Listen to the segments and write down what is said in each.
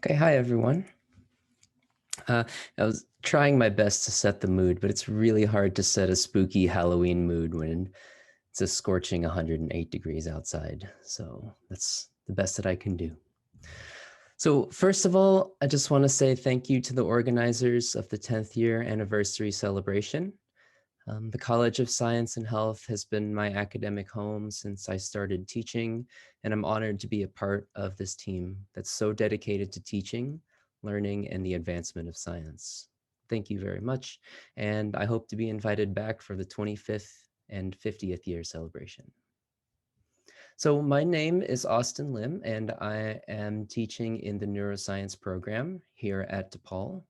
Okay, hi everyone. I was trying my best to set the mood, but it's really hard to set a spooky Halloween mood when it's a scorching 108 degrees outside. So that's the best that I can do. So first of all, I just want to say thank you to the organizers of the 10th year anniversary celebration. The College of Science and Health has been my academic home since I started teaching, and I'm honored to be a part of this team that's so dedicated to teaching, learning, and the advancement of science. Thank you very much, and I hope to be invited back for the 25th and 50th year celebration. So my name is Austin Lim, and I am teaching in the neuroscience program here at DePaul.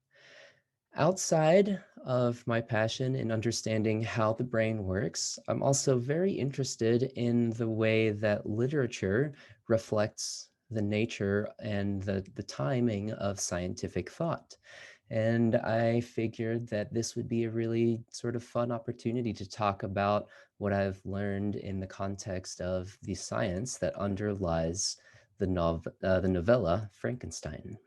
Outside of my passion in understanding how the brain works, I'm also very interested in the way that literature reflects the nature and the timing of scientific thought. And I figured that this would be a really sort of fun opportunity to talk about what I've learned in the context of the science that underlies the novella Frankenstein.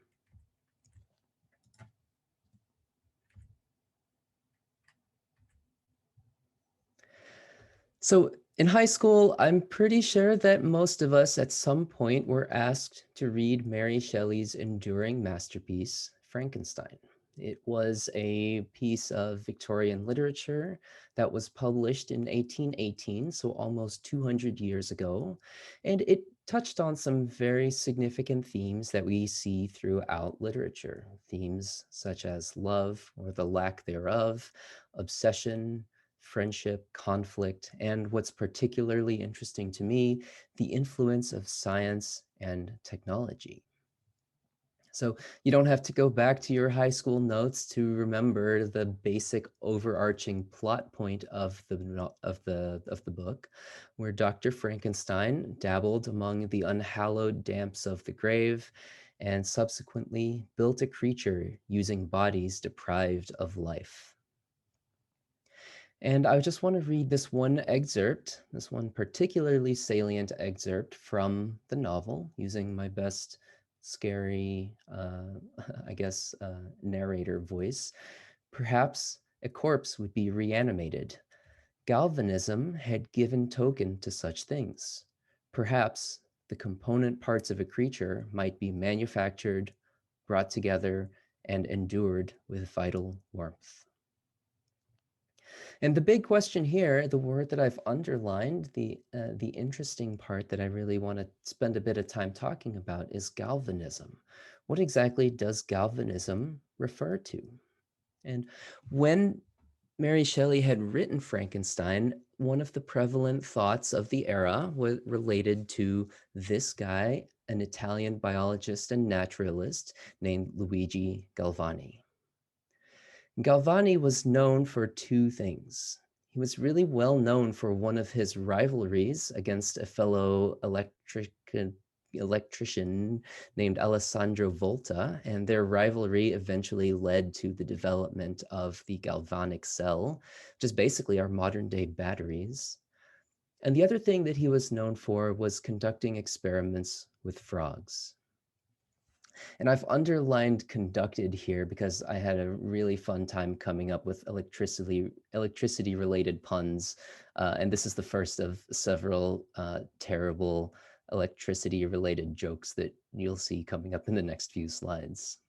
So in high school, I'm pretty sure that most of us at some point were asked to read Mary Shelley's enduring masterpiece, Frankenstein. It was a piece of Victorian literature that was published in 1818, so almost 200 years ago, and it touched on some very significant themes that we see throughout literature. Themes such as love or the lack thereof, obsession, friendship, conflict, and what's particularly interesting to me, the influence of science and technology. So you don't have to go back to your high school notes to remember the basic overarching plot point of the book, where Dr. Frankenstein dabbled among the unhallowed damps of the grave and subsequently built a creature using bodies deprived of life. And I just want to read this one excerpt, this one particularly salient excerpt from the novel, using my best scary, I guess, narrator voice. Perhaps a corpse would be reanimated. Galvanism had given token to such things. Perhaps the component parts of a creature might be manufactured, brought together, and endured with vital warmth. And the big question here, the word that I've underlined, the interesting part that I really want to spend a bit of time talking about is galvanism. What exactly does galvanism refer to? And when Mary Shelley had written Frankenstein, one of the prevalent thoughts of the era was related to this guy, an Italian biologist and naturalist named Luigi Galvani. Galvani was known for two things. He was really well known for one of his rivalries against a fellow electrician named Alessandro Volta, and their rivalry eventually led to the development of the galvanic cell, which is basically our modern day batteries. And the other thing that he was known for was conducting experiments with frogs. And I've underlined conducted here because I had a really fun time coming up with electricity related puns. And this is the first of several terrible electricity related jokes that you'll see coming up in the next few slides.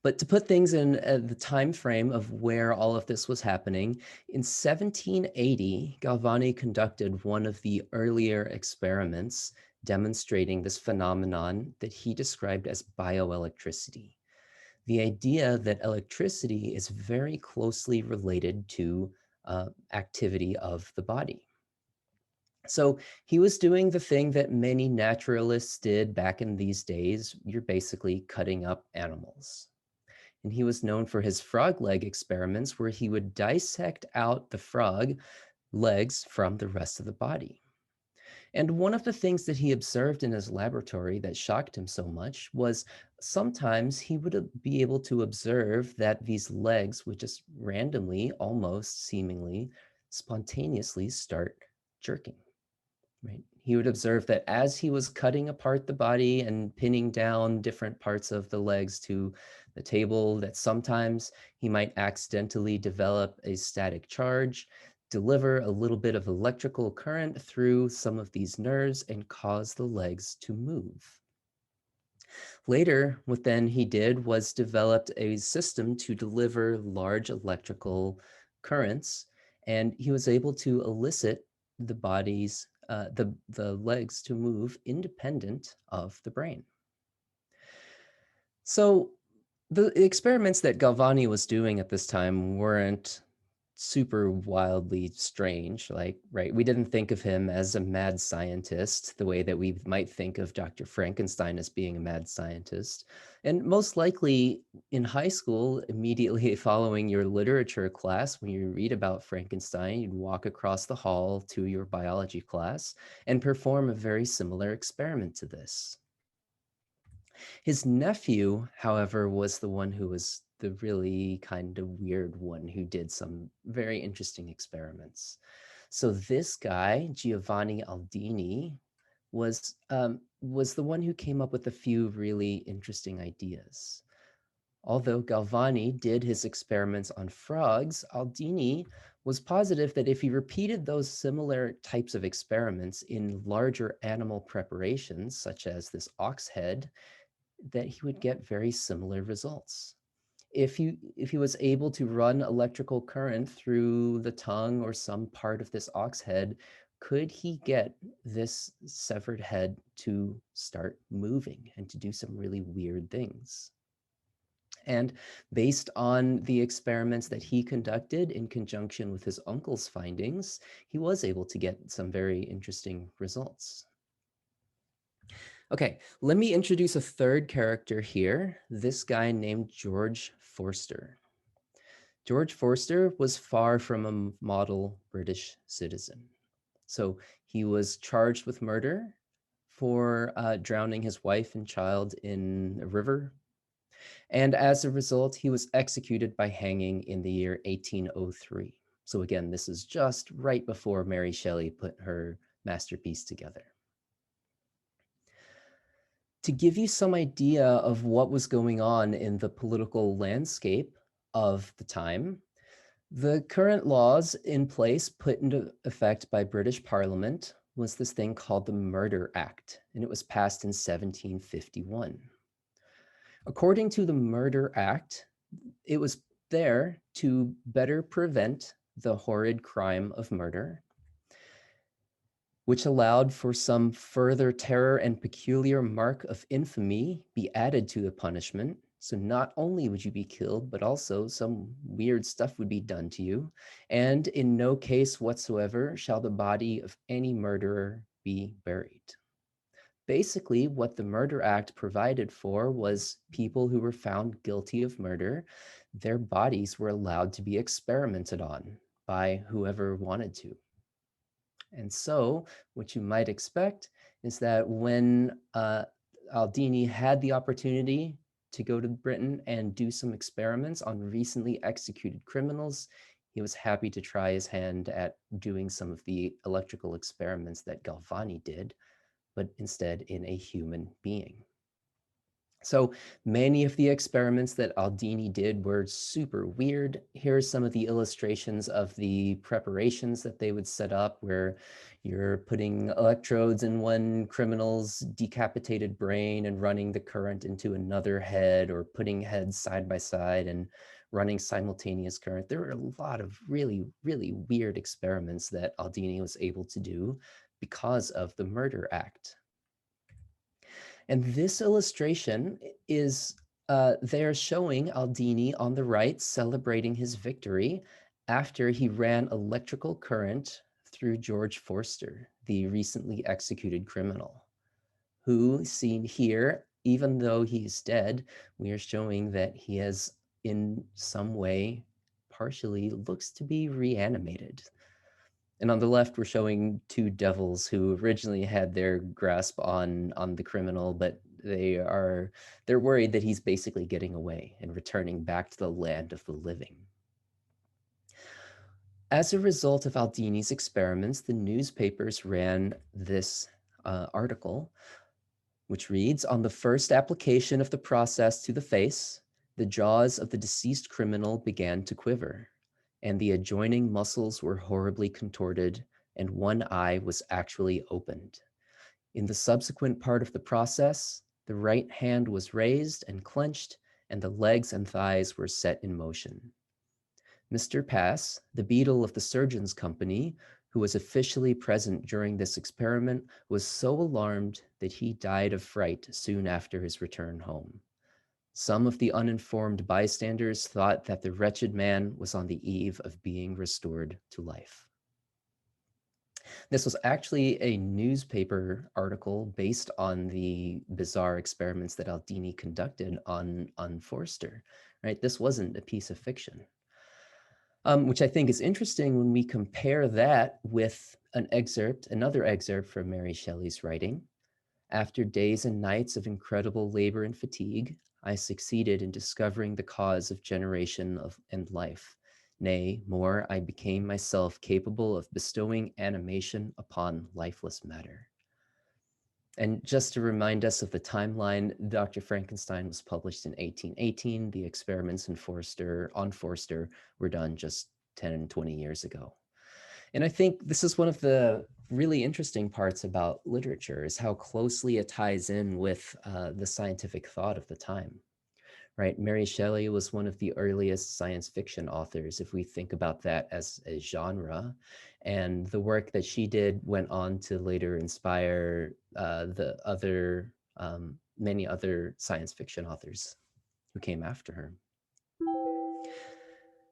But to put things in the time frame of where all of this was happening, in 1780, Galvani conducted one of the earlier experiments demonstrating this phenomenon that he described as bioelectricity. The idea that electricity is very closely related to activity of the body. So he was doing the thing that many naturalists did back in these days. You're basically cutting up animals. And he was known for his frog leg experiments where he would dissect out the frog legs from the rest of the body. And one of the things that he observed in his laboratory that shocked him so much was sometimes he would be able to observe that these legs would just randomly, almost seemingly, spontaneously start jerking. Right. He would observe that as he was cutting apart the body and pinning down different parts of the legs to the table, that sometimes he might accidentally develop a static charge, deliver a little bit of electrical current through some of these nerves and cause the legs to move. Later, what then he did was developed a system to deliver large electrical currents, and he was able to elicit the body's the legs to move independent of the brain. So the experiments that Galvani was doing at this time weren't super wildly strange. Like, right, we didn't think of him as a mad scientist the way that we might think of Dr. Frankenstein as being a mad scientist. And most likely in high school, immediately following your literature class, when you read about Frankenstein, you'd walk across the hall to your biology class and perform a very similar experiment to this. His nephew, however, was the one who was the really kind of weird one who did some very interesting experiments. So this guy, Giovanni Aldini, was the one who came up with a few really interesting ideas. Although Galvani did his experiments on frogs, Aldini was positive that if he repeated those similar types of experiments in larger animal preparations, such as this ox head, that he would get very similar results. If he was able to run electrical current through the tongue or some part of this ox head, could he get this severed head to start moving and to do some really weird things? And based on the experiments that he conducted in conjunction with his uncle's findings, he was able to get some very interesting results. Okay, let me introduce a third character here, this guy named George Forster. George Forster was far from a model British citizen. So he was charged with murder for drowning his wife and child in a river. And as a result, he was executed by hanging in the year 1803. So again, this is just right before Mary Shelley put her masterpiece together. To give you some idea of what was going on in the political landscape of the time, the current laws in place put into effect by British Parliament was this thing called the Murder Act, and it was passed in 1751. According to the Murder Act, it was there to better prevent the horrid crime of murder, which allowed for some further terror and peculiar mark of infamy be added to the punishment. So not only would you be killed, but also some weird stuff would be done to you. And in no case whatsoever shall the body of any murderer be buried. Basically, what the Murder Act provided for was people who were found guilty of murder, their bodies were allowed to be experimented on by whoever wanted to. And so what you might expect is that when Aldini had the opportunity to go to Britain and do some experiments on recently executed criminals, he was happy to try his hand at doing some of the electrical experiments that Galvani did, but instead in a human being. So many of the experiments that Aldini did were super weird. Here's some of the illustrations of the preparations that they would set up where you're putting electrodes in one criminal's decapitated brain and running the current into another head, or putting heads side by side and running simultaneous current. There were a lot of really, really weird experiments that Aldini was able to do because of the Murder Act. And this illustration is they're showing Aldini on the right celebrating his victory after he ran electrical current through George Forster, the recently executed criminal, who, seen here, even though he is dead, we are showing that he has in some way partially looks to be reanimated. And on the left, we're showing two devils who originally had their grasp on the criminal, but they're worried that he's basically getting away and returning back to the land of the living. As a result of Aldini's experiments, the newspapers ran this article, which reads, "On the first application of the process to the face, the jaws of the deceased criminal began to quiver, and the adjoining muscles were horribly contorted, and one eye was actually opened. In the subsequent part of the process, the right hand was raised and clenched, and the legs and thighs were set in motion. Mr. Pass, the beadle of the surgeon's company, who was officially present during this experiment, was so alarmed that he died of fright soon after his return home. Some of the uninformed bystanders thought that the wretched man was on the eve of being restored to life." This was actually a newspaper article based on the bizarre experiments that Aldini conducted on Forster, right? This wasn't a piece of fiction. Which I think is interesting when we compare that with another excerpt from Mary Shelley's writing. "After days and nights of incredible labor and fatigue, I succeeded in discovering the cause of generation and life. Nay, more, I became myself capable of bestowing animation upon lifeless matter." And just to remind us of the timeline, Dr. Frankenstein was published in 1818. The experiments on Forster were done just 10 and 20 years ago. And I think this is one of the really interesting parts about literature, is how closely it ties in with the scientific thought of the time, right? Mary Shelley was one of the earliest science fiction authors, if we think about that as a genre. And the work that she did went on to later inspire many other science fiction authors who came after her.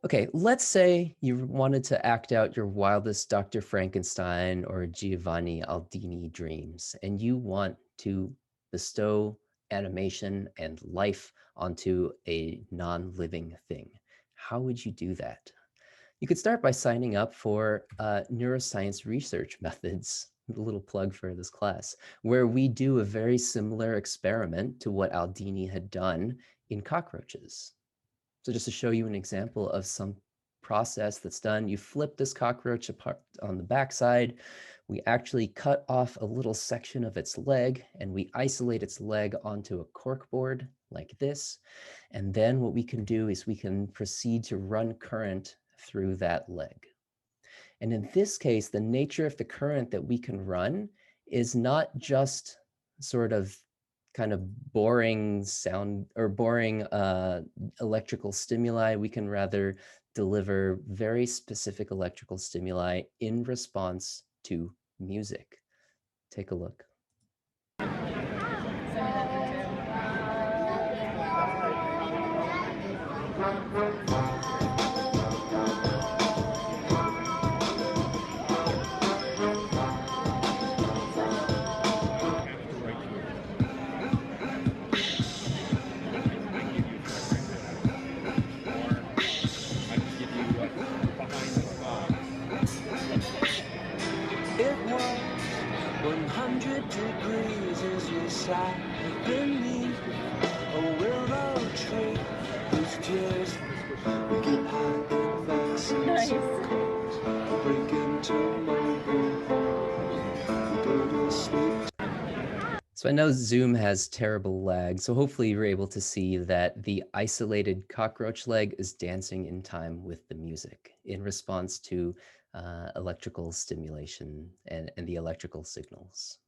Okay, let's say you wanted to act out your wildest Dr. Frankenstein or Giovanni Aldini dreams, and you want to bestow animation and life onto a non-living thing. How would you do that? You could start by signing up for Neuroscience Research Methods, a little plug for this class, where we do a very similar experiment to what Aldini had done in cockroaches. So just to show you an example of some process that's done, you flip this cockroach apart on the backside. We actually cut off a little section of its leg, and we isolate its leg onto a cork board like this. And then what we can do is we can proceed to run current through that leg. And in this case, the nature of the current that we can run is not just sort of kind of boring sound or boring electrical stimuli. We can rather deliver very specific electrical stimuli in response to music. Take a look. It was 100 degrees as we sat beneath a willow tree whose tears we get hot and vaccines so cold, break into mobile, go to sleep. So I know Zoom has terrible lag, so hopefully you're able to see that the isolated cockroach leg is dancing in time with the music in response to electrical stimulation and the electrical signals.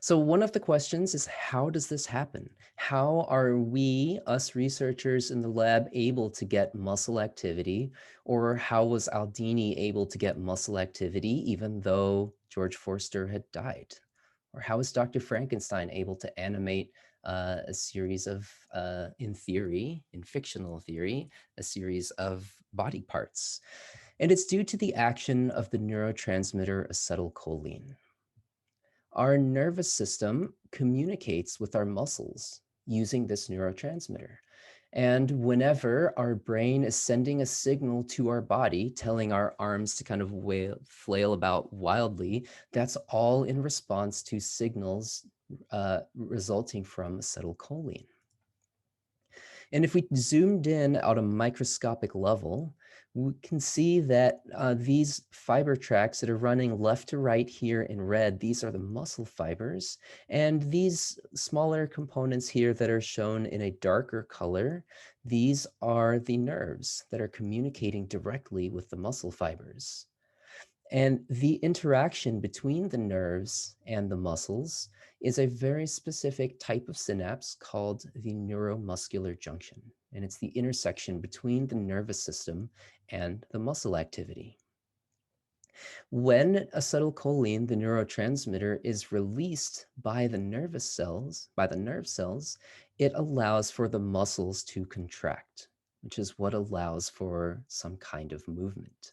So one of the questions is, how does this happen? How are we, us researchers in the lab, able to get muscle activity? Or how was Aldini able to get muscle activity even though George Forster had died? Or how is Dr. Frankenstein able to animate a series of, in fictional theory, a series of body parts? And it's due to the action of the neurotransmitter acetylcholine. Our nervous system communicates with our muscles using this neurotransmitter. And whenever our brain is sending a signal to our body, telling our arms to kind of flail about wildly, that's all in response to signals resulting from acetylcholine. And if we zoomed in at a microscopic level, we can see that these fiber tracks that are running left to right here in red, these are the muscle fibers. And these smaller components here that are shown in a darker color, these are the nerves that are communicating directly with the muscle fibers. And the interaction between the nerves and the muscles is a very specific type of synapse called the neuromuscular junction. And it's the intersection between the nervous system and the muscle activity. When acetylcholine, the neurotransmitter, is released by the nerve cells, it allows for the muscles to contract, which is what allows for some kind of movement.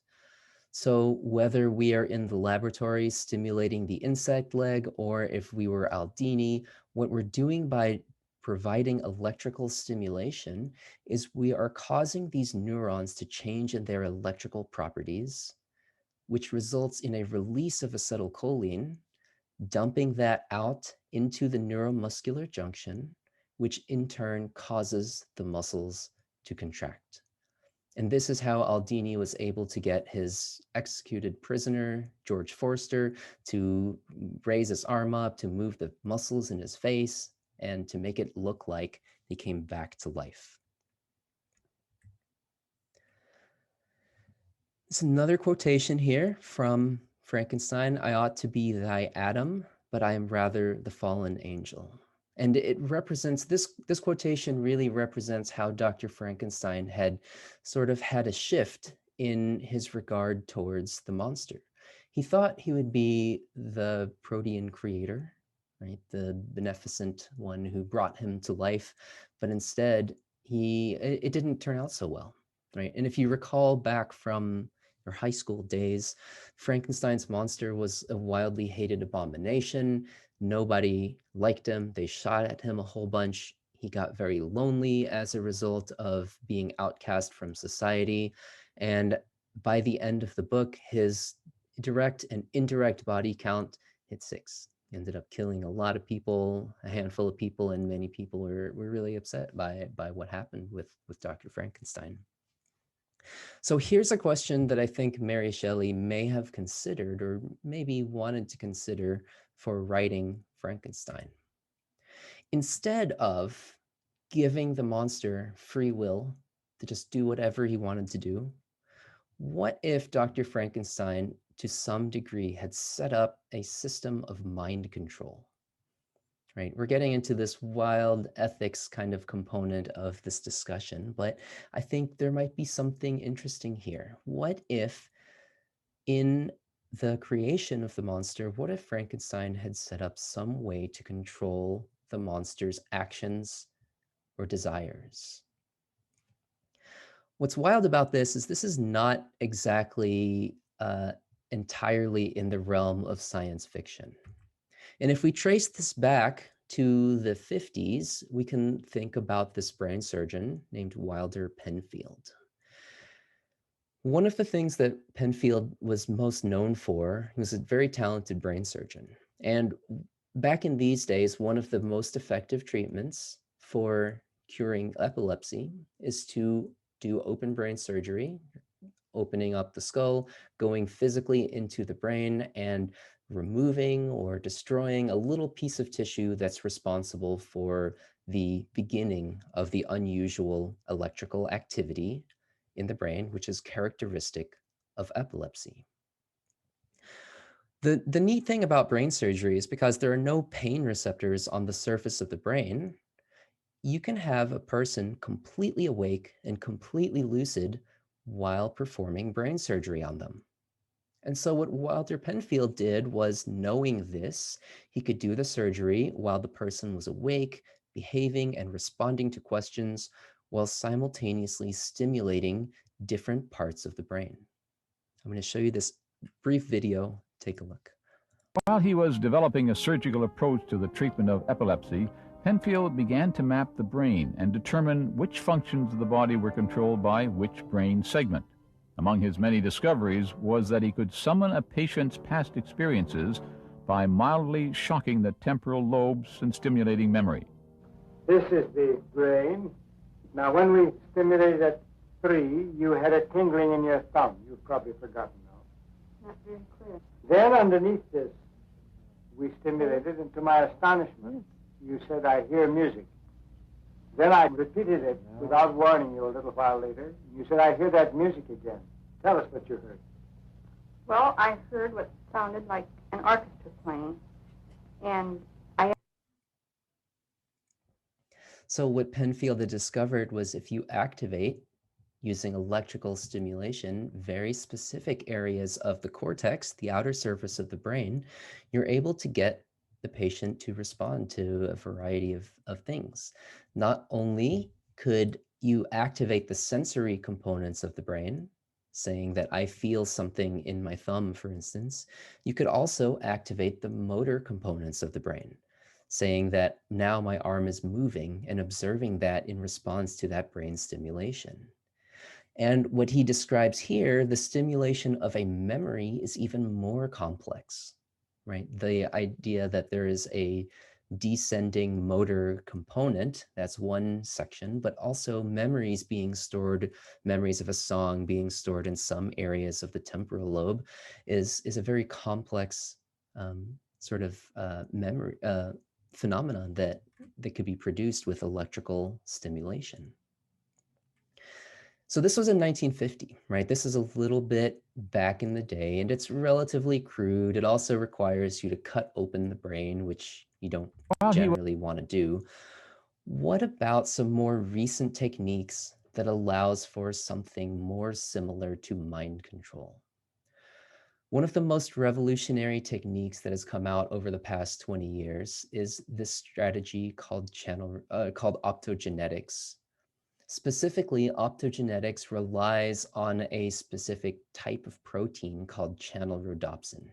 So whether we are in the laboratory stimulating the insect leg, or if we were Aldini, what we're doing by providing electrical stimulation is we are causing these neurons to change in their electrical properties, which results in a release of acetylcholine, dumping that out into the neuromuscular junction, which in turn causes the muscles to contract. And this is how Aldini was able to get his executed prisoner, George Forster, to raise his arm up, to move the muscles in his face, and to make it look like he came back to life. There's another quotation here from Frankenstein: "I ought to be thy Adam, but I am rather the fallen angel." And it represents, this quotation really represents how Dr. Frankenstein had sort of had a shift in his regard towards the monster. He thought he would be the protean creator, right? The beneficent one who brought him to life, but instead it didn't turn out so well, right? And if you recall back from your high school days, Frankenstein's monster was a wildly hated abomination. Nobody liked him. They shot at him a whole bunch. He got very lonely as a result of being outcast from society. And by the end of the book, his direct and indirect body count hit 6. He ended up killing a lot of people, a handful of people, and many people were really upset by what happened with Dr. Frankenstein. So here's a question that I think Mary Shelley may have considered, or maybe wanted to consider, for writing Frankenstein. Instead of giving the monster free will to just do whatever he wanted to do, what if Dr. Frankenstein, to some degree, had set up a system of mind control? Right? We're getting into this wild ethics kind of component of this discussion, but I think there might be something interesting here. What if, in the creation of the monster, what if Frankenstein had set up some way to control the monster's actions or desires? What's wild about this is not exactly entirely in the realm of science fiction. And if we trace this back to the 50s, we can think about this brain surgeon named Wilder Penfield. One of the things that Penfield was most known for, he was a very talented brain surgeon. And back in these days, one of the most effective treatments for curing epilepsy is to do open brain surgery, opening up the skull, going physically into the brain, and removing or destroying a little piece of tissue that's responsible for the beginning of the unusual electrical activity in the brain, which is characteristic of epilepsy. The neat thing about brain surgery is, because there are no pain receptors on the surface of the brain, you can have a person completely awake and completely lucid while performing brain surgery on them. And so what Wilder Penfield did was, knowing this, he could do the surgery while the person was awake, behaving and responding to questions, while simultaneously stimulating different parts of the brain. I'm going to show you this brief video. Take a look. While he was developing a surgical approach to the treatment of epilepsy, Penfield began to map the brain and determine which functions of the body were controlled by which brain segment. Among his many discoveries was that he could summon a patient's past experiences by mildly shocking the temporal lobes and stimulating memory. This is the brain. Now, when we stimulated at 3, you had a tingling in your thumb. You've probably forgotten now. Not very clear. Then underneath this, we stimulated, and to my astonishment, you said, I hear music. Then I repeated it without warning you a little while later. You said, I hear that music again. Tell us what you heard. Well, I heard what sounded like an orchestra playing, and So what Penfield had discovered was if you activate, using electrical stimulation, very specific areas of the cortex, the outer surface of the brain, you're able to get the patient to respond to a variety of things. Not only could you activate the sensory components of the brain, saying that I feel something in my thumb, for instance, you could also activate the motor components of the brain, saying that now my arm is moving and observing that in response to that brain stimulation. And what he describes here, the stimulation of a memory is even more complex, right? The idea that there is a descending motor component, that's one section, but also memories being stored, memories of a song being stored in some areas of the temporal lobe is a very complex sort of memory phenomenon that could be produced with electrical stimulation. So this was in 1950, right? This is a little bit back in the day, and it's relatively crude. It also requires you to cut open the brain, which you don't generally want to do. What about some more recent techniques that allows for something more similar to mind control? One of the most revolutionary techniques that has come out over the past 20 years is this strategy called optogenetics. Specifically, optogenetics relies on a specific type of protein called channel rhodopsin.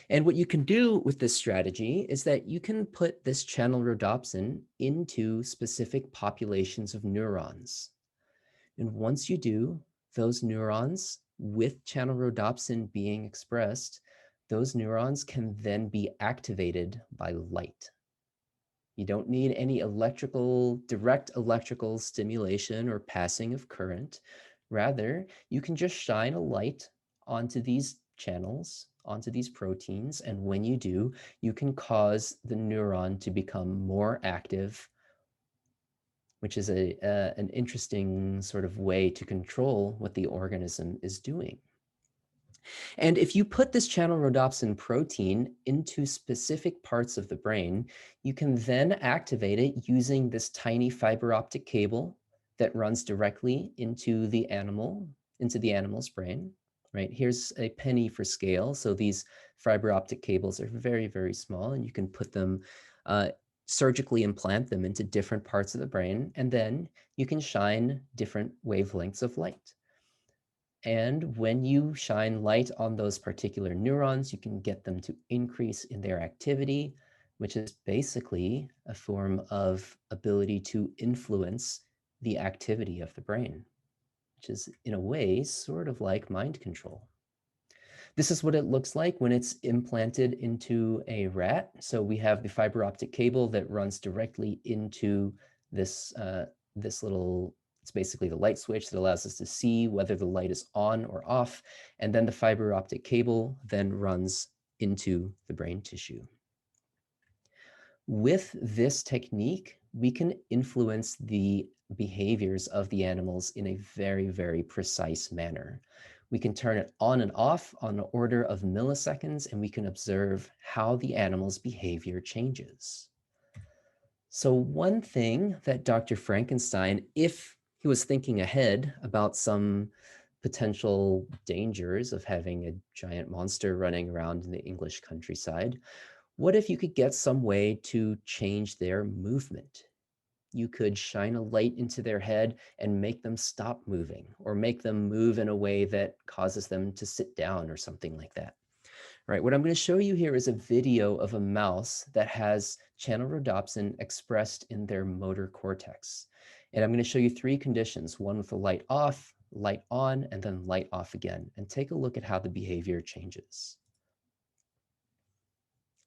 And what you can do with this strategy is that you can put this channel rhodopsin into specific populations of neurons. And once you do, those neurons with channel rhodopsin being expressed, those neurons can then be activated by light. You don't need any direct electrical stimulation or passing of current. Rather, you can just shine a light onto these channels, onto these proteins, and when you do, you can cause the neuron to become more active, which is an interesting sort of way to control what the organism is doing. And if you put this channel rhodopsin protein into specific parts of the brain, you can then activate it using this tiny fiber optic cable that runs directly into the animal's brain, right? Here's a penny for scale. So these fiber optic cables are very, very small, and you can put them, surgically implant them into different parts of the brain, and then you can shine different wavelengths of light. And when you shine light on those particular neurons, you can get them to increase in their activity, which is basically a form of ability to influence the activity of the brain, which is in a way sort of like mind control. This is what it looks like when it's implanted into a rat. So we have the fiber optic cable that runs directly into this, it's basically the light switch that allows us to see whether the light is on or off. And then the fiber optic cable then runs into the brain tissue. With this technique, we can influence the behaviors of the animals in a very, very precise manner. We can turn it on and off on an order of milliseconds, and we can observe how the animal's behavior changes. So one thing that Dr. Frankenstein, if he was thinking ahead about some potential dangers of having a giant monster running around in the English countryside, what if you could get some way to change their movement? You could shine a light into their head and make them stop moving, or make them move in a way that causes them to sit down or something like that. All right, what I'm going to show you here is a video of a mouse that has channel rhodopsin expressed in their motor cortex. And I'm going to show you three conditions, one with the light off, light on, and then light off again. And take a look at how the behavior changes.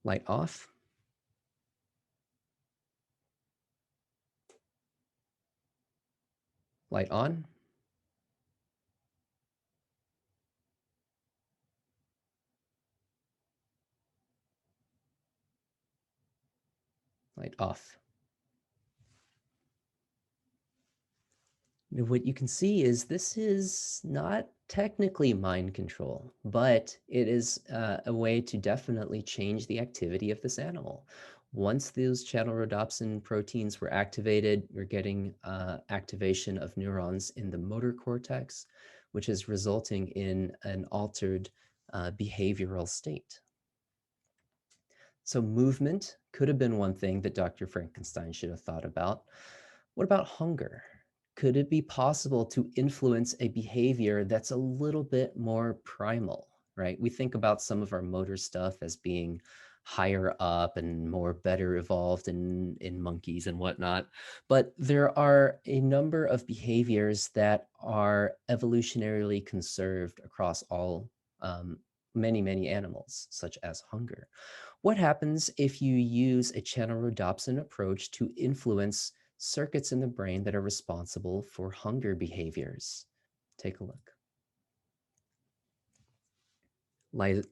Light off. Light on. Light off. Now, what you can see is this is not technically mind control, but it is a way to definitely change the activity of this animal. Once those channel rhodopsin proteins were activated, you're getting activation of neurons in the motor cortex, which is resulting in an altered behavioral state. So movement could have been one thing that Dr. Frankenstein should have thought about. What about hunger? Could it be possible to influence a behavior that's a little bit more primal, right? We think about some of our motor stuff as being higher up and more better evolved in monkeys and whatnot. But there are a number of behaviors that are evolutionarily conserved across all many animals, such as hunger. What happens if you use a channel rhodopsin approach to influence circuits in the brain that are responsible for hunger behaviors? Take a look.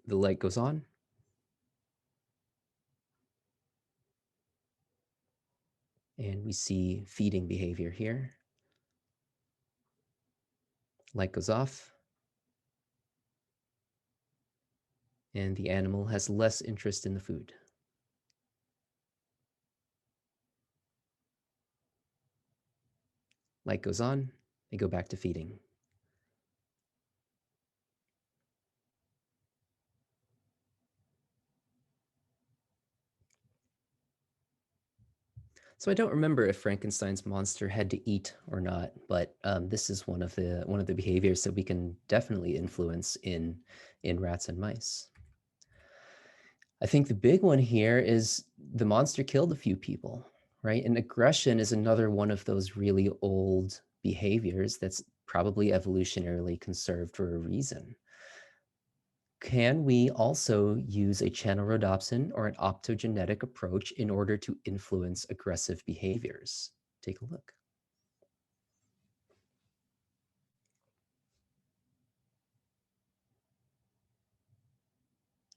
The light goes on. And we see feeding behavior here. Light goes off. And the animal has less interest in the food. Light goes on. They go back to feeding. So I don't remember if Frankenstein's monster had to eat or not, but this is one of the behaviors that we can definitely influence in rats and mice. I think the big one here is the monster killed a few people, right? And aggression is another one of those really old behaviors that's probably evolutionarily conserved for a reason. Can we also use a channel rhodopsin or an optogenetic approach in order to influence aggressive behaviors? Take a look.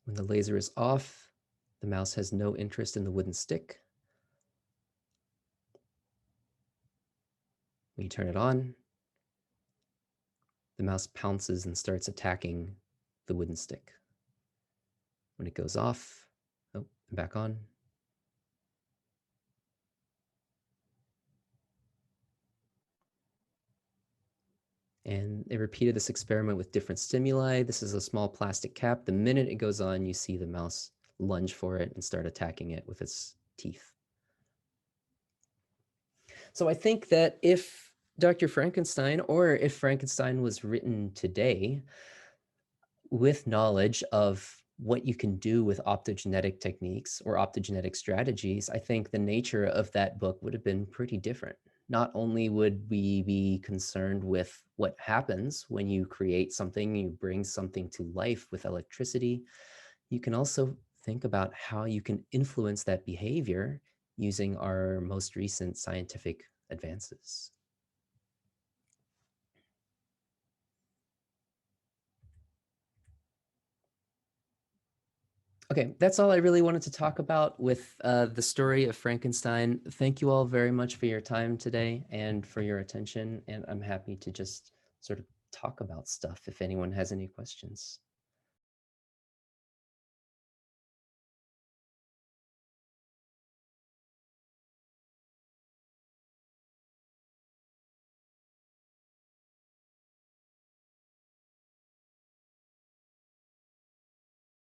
When the laser is off, the mouse has no interest in the wooden stick. When you turn it on, the mouse pounces and starts attacking the wooden stick. When it goes off, oh, back on. And they repeated this experiment with different stimuli. This is a small plastic cap. The minute it goes on, you see the mouse lunge for it and start attacking it with its teeth. So I think that if Dr. Frankenstein, or if Frankenstein was written today with knowledge of what you can do with optogenetic techniques or optogenetic strategies, I think the nature of that book would have been pretty different. Not only would we be concerned with what happens when you create something, you bring something to life with electricity, you can also think about how you can influence that behavior using our most recent scientific advances. Okay, that's all I really wanted to talk about with the story of Frankenstein. Thank you all very much for your time today and for your attention. And I'm happy to just sort of talk about stuff if anyone has any questions.